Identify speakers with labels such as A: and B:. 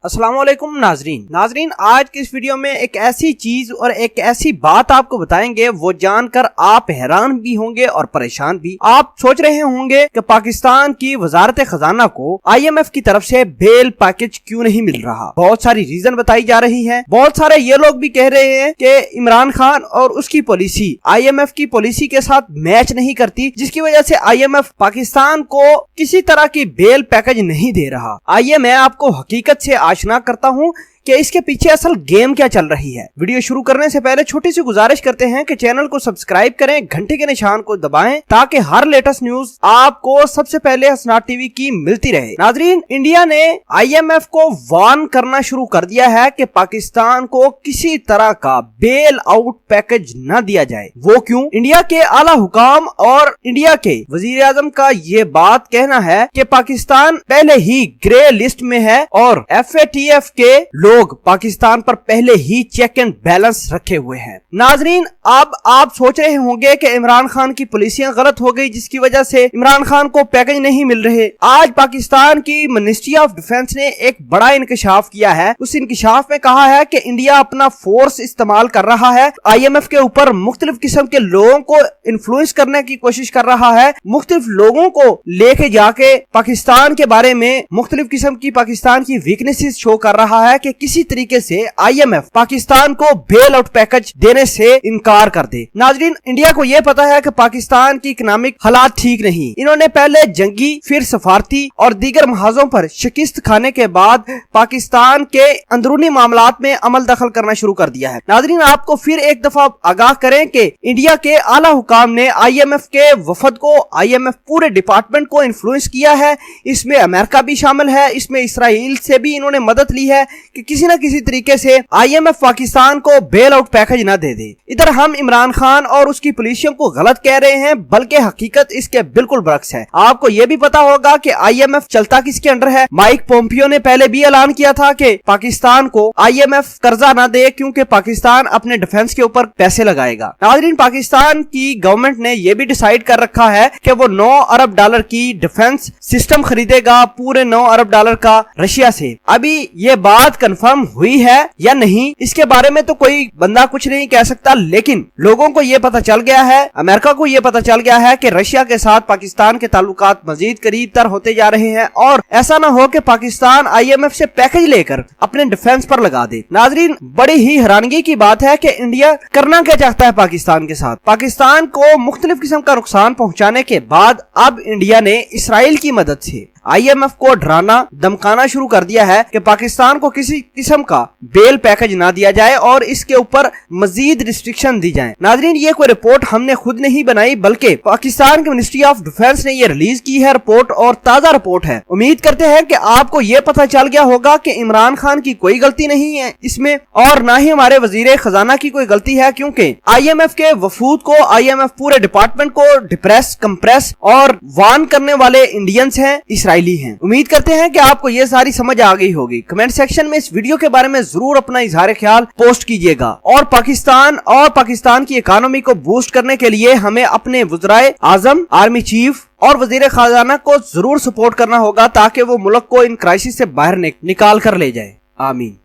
A: अस्सलाम वालेकुम नाजरीन आज की इस वीडियो में एक ऐसी चीज और एक ऐसी बात आपको बताएंगे वो जानकर आप हैरान भी होंगे और परेशान भी। आप सोच रहे होंगे कि पाकिस्तान की वजारत खजाना को IMF की तरफ से बेल पैकेज क्यों नहीं मिल रहा। बहुत सारी रीजन बताई जा रही है। बहुत सारे ये लोग भी कह रहे हैं कि इमरान खान और उसकी पॉलिसी IMF की पॉलिसी के साथ मैच नहीं करती, जिसकी वजह से IMF पाकिस्तान को किसी तरह की बेल पैकेज नहीं दे रहा। आइए मैं आपको हकीकत से आशना करता हूं कि इसके पीछे असल गेम क्या चल रही है। वीडियो शुरू करने से पहले छोटी सी गुजारिश करते हैं कि चैनल को सब्सक्राइब करें, घंटे के निशान को दबाएं ताकि हर लेटेस्ट न्यूज आपको सबसे पहले हसनाट टीवी की मिलती रहे। नाजरीन, इंडिया ने IMF को वार्न करना शुरू कर दिया है कि पाकिस्तान को किसी तरह का बेल आउट पैकेज न दिया जाए। वो क्यों? इंडिया के आला हुकाम और इंडिया के वजीर आजम का ये बात कहना है कि पाकिस्तान पहले ही ग्रे लिस्ट में है और FATF के लोग पाकिस्तान पर पहले ही चेक एंड बैलेंस रखे हुए हैं। नाजरीन, अब आप सोच रहे होंगे कि इमरान खान की पॉलिसियां गलत हो गई जिसकी वजह से इमरान खान को पैकेज नहीं मिल रहे। आज पाकिस्तान की मिनिस्ट्री ऑफ डिफेंस ने एक बड़ा इंकशाफ किया है। उस इंकशाफ में कहा है कि इंडिया अपना फोर्स इस्तेमाल कर रहा है, IMF के ऊपर मुख्तलिफ किस्म के लोगों को इन्फ्लुएंस करने की कोशिश कर रहा है, मुख्तलिफ लोगों को लेके जाके पाकिस्तान के बारे में मुख्तलिफ किस्म की पाकिस्तान की वीकनेसेस शो कर रहा है कि किसी तरीके से IMF पाकिस्तान को बेल आउट पैकेज देने से इनकार कर दे। नाजरीन, इंडिया को यह पता है कि पाकिस्तान की इकोनॉमिक हालात ठीक नहीं। इन्होंने पहले जंगी फिर सफारती और दीगर महाजों पर शिकस्त खाने के बाद पाकिस्तान के अंदरूनी मामलात में अमल दखल करना शुरू कर दिया है। नाजरीन, आपको फिर एक दफा आगाह करें कि इंडिया के आला हुकाम ने IMF के वफद को, IMF पूरे डिपार्टमेंट को इन्फ्लुएंस किया है। इसमें अमेरिका भी शामिल है, इसमें इसराइल से भी इन्होंने मदद ली है कि किसी न किसी तरीके से IMF पाकिस्तान को बेल आउट पैकेज न दे दे। इधर हम इमरान खान और उसकी पॉलिसियों को गलत कह रहे हैं, बल्कि हकीकत इसके बिल्कुल बरक्स है। आपको यह भी पता होगा कि IMF चलता किसके अंडर है। माइक पोम्पियो ने पहले भी ऐलान किया था कि पाकिस्तान को IMF कर्जा न दे क्योंकि पाकिस्तान अपने डिफेंस के ऊपर पैसे लगाएगा। नाज़रीन, पाकिस्तान की गवर्नमेंट ने यह भी डिसाइड कर रखा है कि वो $9 अरब की डिफेंस सिस्टम खरीदेगा, पूरे $9 अरब का रशिया से। अभी ये बात कंफर्म हुई है या नहीं, इसके बारे में तो कोई बंदा कुछ नहीं कह सकता, लेकिन लोगों को ये पता चल गया है, अमेरिका को ये पता चल गया है कि रशिया के साथ पाकिस्तान के ताल्लुकात मजीद करीब तर होते जा रहे हैं और ऐसा ना हो कि पाकिस्तान IMF से पैकेज लेकर अपने डिफेंस पर लगा दे। नाजरीन, बड़ी ही हैरानगी की बात है कि इंडिया करना क्या चाहता है पाकिस्तान के साथ। पाकिस्तान को मुख्तलिफ किस्म का नुकसान पहुंचाने के बाद अब इंडिया ने इसराइल की मदद से IMF को डराना धमकाना शुरू कर दिया है कि पाकिस्तान को किसी किस्म का बेल पैकेज ना दिया जाए और इसके ऊपर मजीद रिस्ट्रिक्शन दी जाए। नाजरीन, ये कोई रिपोर्ट हमने खुद नहीं बनाई, बल्कि पाकिस्तान की मिनिस्ट्री ऑफ डिफेंस ने ये रिलीज की है रिपोर्ट, और ताजा रिपोर्ट है। उम्मीद करते हैं कि आपको ये पता चल गया होगा कि इमरान खान की कोई गलती नहीं है इसमें, और ना ही हमारे वजीर खजाना की कोई गलती है, क्योंकि IMF के वफूद को, IMF पूरे डिपार्टमेंट को डिप्रेस, कंप्रेस और वार्न करने वाले इंडियंस हैं, इसराइली हैं। उम्मीद करते हैं कि आपको ये सारी समझ आ गई होगी। कमेंट सेक्शन में इस वीडियो के बारे में जरूर अपना इजहार ख्याल पोस्ट कीजिएगा, और पाकिस्तान की इकोनॉमी को बूस्ट करने के लिए हमें अपने वज़राए आज़म, आर्मी चीफ और वजीर खजाना को जरूर सपोर्ट करना होगा ताकि वो मुल्क को इन क्राइसिस से बाहर निकाल कर ले जाए। आमीन।